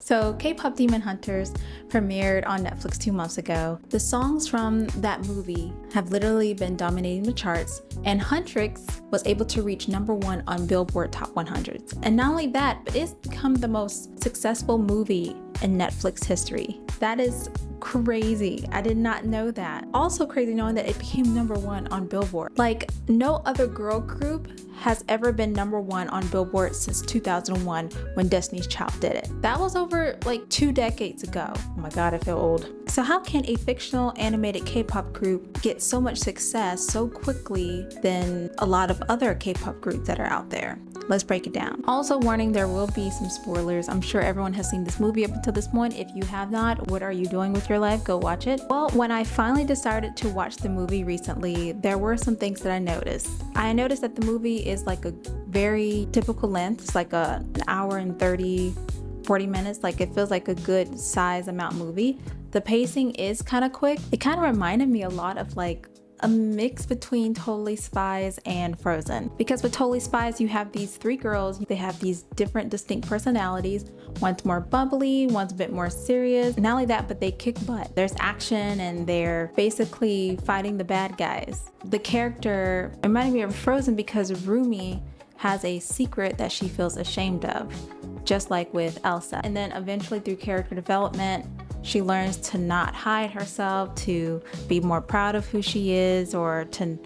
So K-Pop Demon Hunters premiered on Netflix 2 months ago. The songs from that movie have literally been dominating the charts, and Huntrix was able to reach #1 on Billboard Top 100s. And not only that, but it's become the most successful movie in Netflix history. That is crazy. I did not know that. Also crazy knowing that it became #1 on Billboard. Like, no other girl group has ever been #1 on Billboard since 2001 when Destiny's Child did it. That was over like 2 decades ago. Oh my god, I feel old. So how can a fictional animated K-pop group get so much success so quickly than a lot of other K-pop groups that are out there? Let's break it down. Also warning, there will be some spoilers. I'm sure everyone has seen this movie up until this point. If you have not, what are you doing with your life? Go watch it. Well, when I finally decided to watch the movie recently, there were some things that I noticed. I noticed that the movie is like a very typical length. It's like an hour and 40 minutes. Like, it feels like a good size amount movie. The pacing is kind of quick. It kind of reminded me a lot of like a mix between Totally Spies and Frozen. Because with Totally Spies, you have these 3 girls. They have these different distinct personalities. One's more bubbly, one's a bit more serious. Not only that, but they kick butt. There's action and they're basically fighting the bad guys. The character reminded me of Frozen because Rumi has a secret that she feels ashamed of, just like with Elsa. And then eventually through character development, she learns to not hide herself, to be more proud of who she is, or to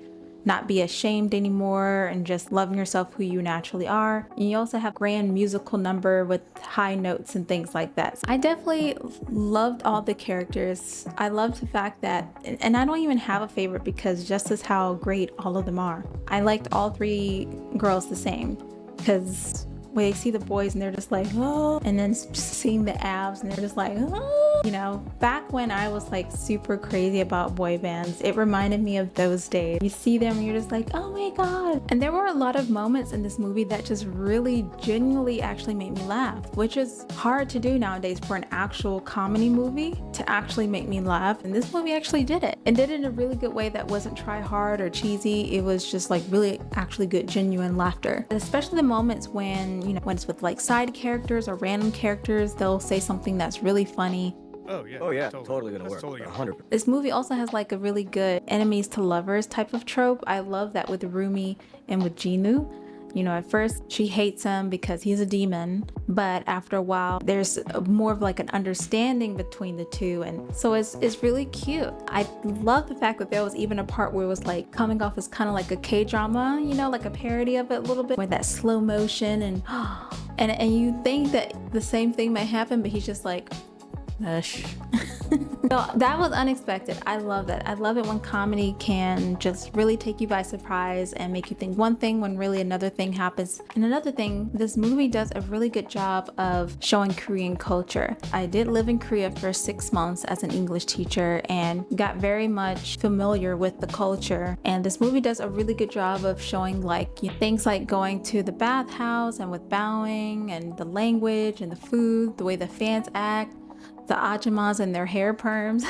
not be ashamed anymore, and just loving yourself who you naturally are. And you also have a grand musical number with high notes and things like that. So I definitely loved all the characters. I loved the fact that, and I don't even have a favorite because just as how great all of them are. I liked all 3 girls the same because when they see the boys and they're just like, oh, and then just seeing the abs and they're just like, oh. You know, back when I was like super crazy about boy bands, it reminded me of those days. You see them and you're just like, oh my god. And there were a lot of moments in this movie that just really genuinely actually made me laugh, which is hard to do nowadays for an actual comedy movie to actually make me laugh. And this movie actually did it, and did it in a really good way that wasn't try hard or cheesy. It was just like really actually good, genuine laughter. And especially the moments when, you know, when it's with like side characters or random characters, they'll say something that's really funny. Oh yeah, totally gonna work. Totally 100%. This movie also has like a really good enemies to lovers type of trope. I love that with Rumi and with Jinu. You know, at first she hates him because he's a demon, but after a while there's more of like an understanding between the two, and so it's really cute. I love the fact that there was even a part where it was like coming off as kind of like a K-drama, you know, like a parody of it a little bit, with that slow motion and you think that the same thing might happen, but he's just like, hush. So that was unexpected. I love that. I love it when comedy can just really take you by surprise and make you think one thing when really another thing happens. And another thing, this movie does a really good job of showing Korean culture. I did live in Korea for 6 months as an English teacher and got very much familiar with the culture. And this movie does a really good job of showing like, you know, things like going to the bathhouse and with bowing and the language and the food, the way the fans act, the ajumas and their hair perms.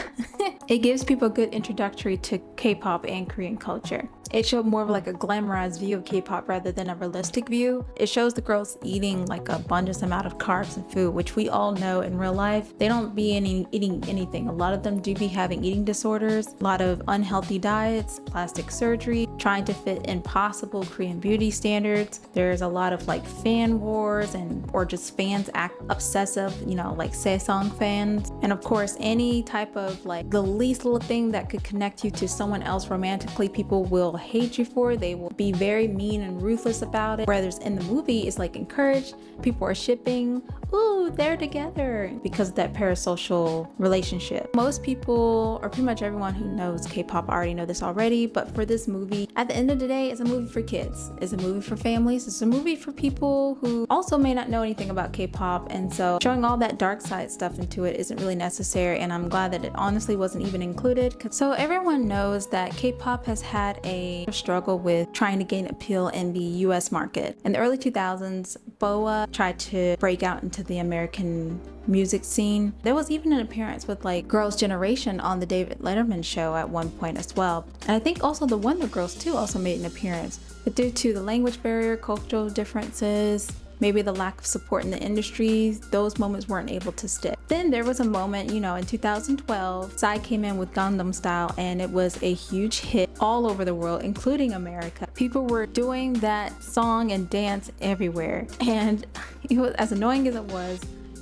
It gives people a good introductory to K-pop and Korean culture. It showed more of like a glamorized view of K-pop rather than a realistic view. It shows the girls eating like a abundant amount of carbs and food, which we all know in real life. They don't be eating anything. A lot of them do be having eating disorders, a lot of unhealthy diets, plastic surgery, trying to fit impossible Korean beauty standards. There's a lot of like fan wars or just fans act obsessive, you know, like Saesong fans. And of course, any type of like the least little thing that could connect you to someone else romantically, people will hate you for. They will be very mean and ruthless about it. Whereas in the movie, it's like encouraged. People are shipping, ooh, they're together, because of that parasocial relationship. Most people, or pretty much everyone who knows K-pop already know this already, but for this movie, at the end of the day, it's a movie for kids. It's a movie for families. It's a movie for people who also may not know anything about K-pop, and so showing all that dark side stuff into it isn't really necessary, and I'm glad that it honestly wasn't even included. So everyone knows that K-pop has had a struggle with trying to gain appeal in the US market. In the early 2000s, BoA tried to break out into the American music scene. There was even an appearance with like Girls' Generation on the David Letterman show at one point as well. And I think also the Wonder Girls too also made an appearance. But due to the language barrier, cultural differences, maybe the lack of support in the industry, those moments weren't able to stick. Then there was a moment, you know, in 2012, Psy came in with Gangnam Style, and it was a huge hit all over the world, including America. People were doing that song and dance everywhere, and it was, as annoying as it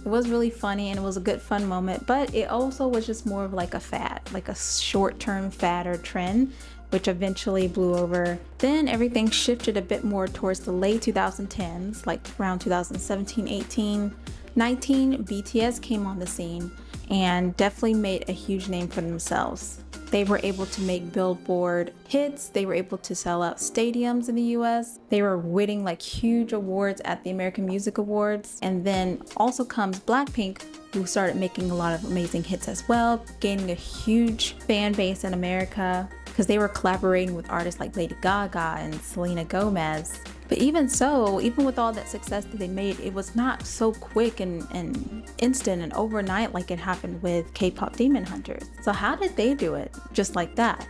was really funny, and it was a good fun moment, but it also was just more of like a fad, like a short-term fad or trend, which eventually blew over. Then everything shifted a bit more towards the late 2010s, like around 2017, 18, 19, BTS came on the scene and definitely made a huge name for themselves. They were able to make Billboard hits, they were able to sell out stadiums in the US, they were winning like huge awards at the American Music Awards. And then also comes Blackpink, who started making a lot of amazing hits as well, gaining a huge fan base in America because they were collaborating with artists like Lady Gaga and Selena Gomez. But even so, even with all that success that they made, it was not so quick and instant and overnight like it happened with K-pop Demon Hunters. So how did they do it just like that?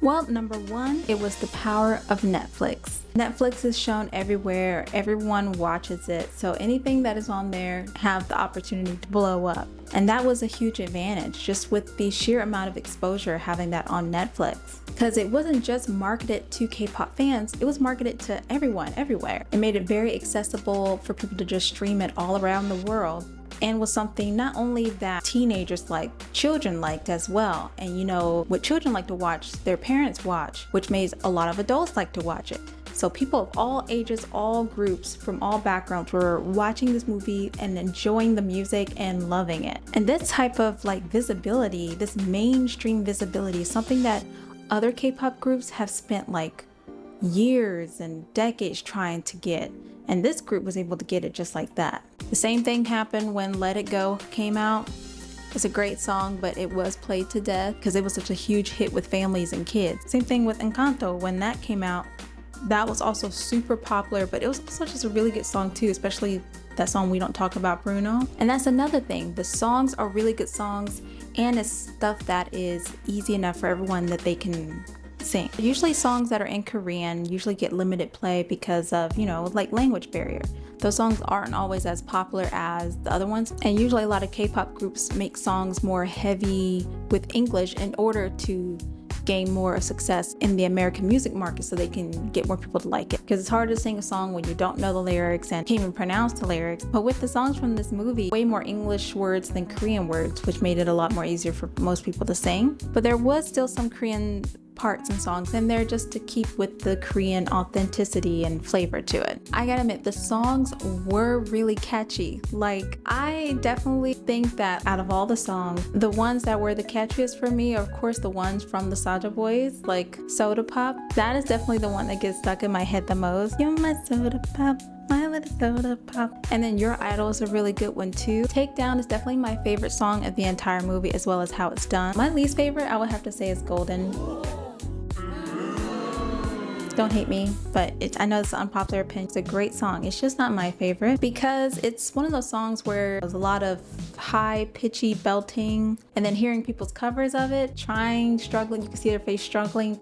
Well, number one, it was the power of Netflix. Netflix is shown everywhere, everyone watches it, so anything that is on there have the opportunity to blow up. And that was a huge advantage, just with the sheer amount of exposure having that on Netflix. Because it wasn't just marketed to K-pop fans, it was marketed to everyone, everywhere. It made it very accessible for people to just stream it all around the world. And was something not only that teenagers liked, children liked as well. And you know, what children like to watch, their parents watch, which made a lot of adults like to watch it. So people of all ages, all groups, from all backgrounds were watching this movie and enjoying the music and loving it. And this type of like visibility, this mainstream visibility, is something that other K-pop groups have spent like years and decades trying to get. And this group was able to get it just like that. The same thing happened when Let It Go came out. It's a great song, but it was played to death because it was such a huge hit with families and kids. Same thing with Encanto. When that came out, that was also super popular, but it was also just a really good song too, especially that song We Don't Talk About Bruno. And that's another thing. The songs are really good songs, and it's stuff that is easy enough for everyone that they can sing. Usually songs that are in Korean usually get limited play because of, you know, like language barrier. Those songs aren't always as popular as the other ones. And usually a lot of K-pop groups make songs more heavy with English in order to gain more success in the American music market so they can get more people to like it. Because it's hard to sing a song when you don't know the lyrics and can't even pronounce the lyrics. But with the songs from this movie, way more English words than Korean words, which made it a lot more easier for most people to sing. But there was still some Korean parts and songs in there just to keep with the Korean authenticity and flavor to it. I gotta admit, the songs were really catchy. Like, I definitely think that out of all the songs, the ones that were the catchiest for me are of course the ones from the Saja Boys, like Soda Pop. That is definitely the one that gets stuck in my head the most. You're my soda pop, my little soda pop. And then Your Idol is a really good one too. Takedown is definitely my favorite song of the entire movie, as well as how it's done. My least favorite, I would have to say, is Golden. Don't hate me, but I know it's an unpopular opinion. It's a great song. It's just not my favorite because it's one of those songs where there's a lot of high pitchy belting, and then hearing people's covers of it, struggling, you can see their face struggling.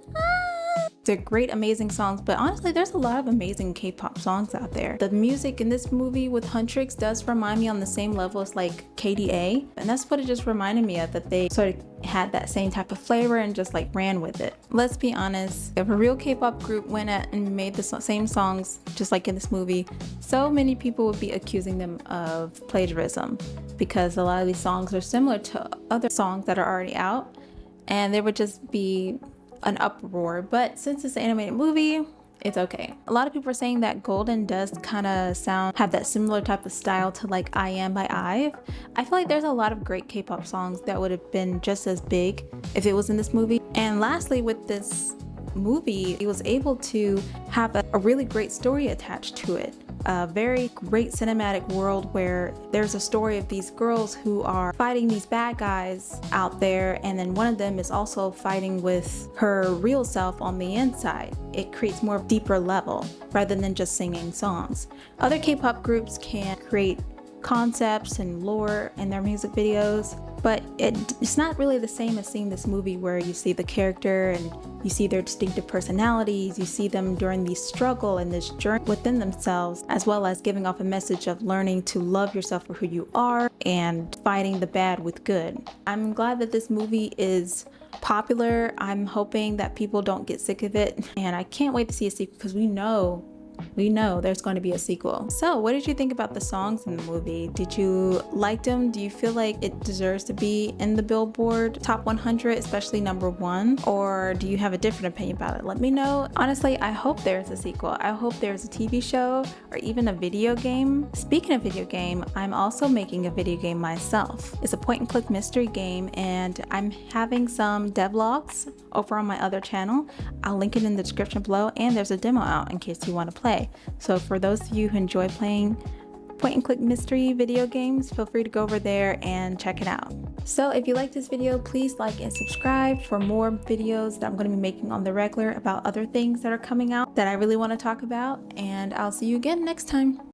They're great, amazing songs, but honestly, there's a lot of amazing K-pop songs out there. The music in this movie with Huntrix does remind me on the same level as like KDA, and that's what it just reminded me of, that they sort of had that same type of flavor and just like ran with it. Let's be honest, if a real K-pop group went out and made the same songs just like in this movie, so many people would be accusing them of plagiarism because a lot of these songs are similar to other songs that are already out, and there would just be an uproar. But since it's an animated movie, it's okay. A lot of people are saying that Golden does kind of have that similar type of style to like I Am by IVE. I feel like there's a lot of great K-pop songs that would have been just as big if it was in this movie. And lastly, with this movie, it was able to have a really great story attached to it. A very great cinematic world where there's a story of these girls who are fighting these bad guys out there, and then one of them is also fighting with her real self on the inside. It creates more deeper level rather than just singing songs. Other K-pop groups can create concepts and lore in their music videos, but it's not really the same as seeing this movie where you see the character and you see their distinctive personalities, you see them during the struggle and this journey within themselves, as well as giving off a message of learning to love yourself for who you are and fighting the bad with good. I'm glad that this movie is popular. I'm hoping that people don't get sick of it, and I can't wait to see a sequel because we know there's going to be a sequel. So what did you think about the songs in the movie? Did you like them? Do you feel like it deserves to be in the Billboard Top 100, especially #1? Or do you have a different opinion about it? Let me know. Honestly, I hope there's a sequel. I hope there's a TV show or even a video game. Speaking of video game, I'm also making a video game myself. It's a point and click mystery game, and I'm having some devlogs over on my other channel. I'll link it in the description below, and there's a demo out in case you want to play. So for those of you who enjoy playing point and click mystery video games, feel free to go over there and check it out. So if you like this video, please like and subscribe for more videos that I'm going to be making on the regular about other things that are coming out that I really want to talk about, and I'll see you again next time.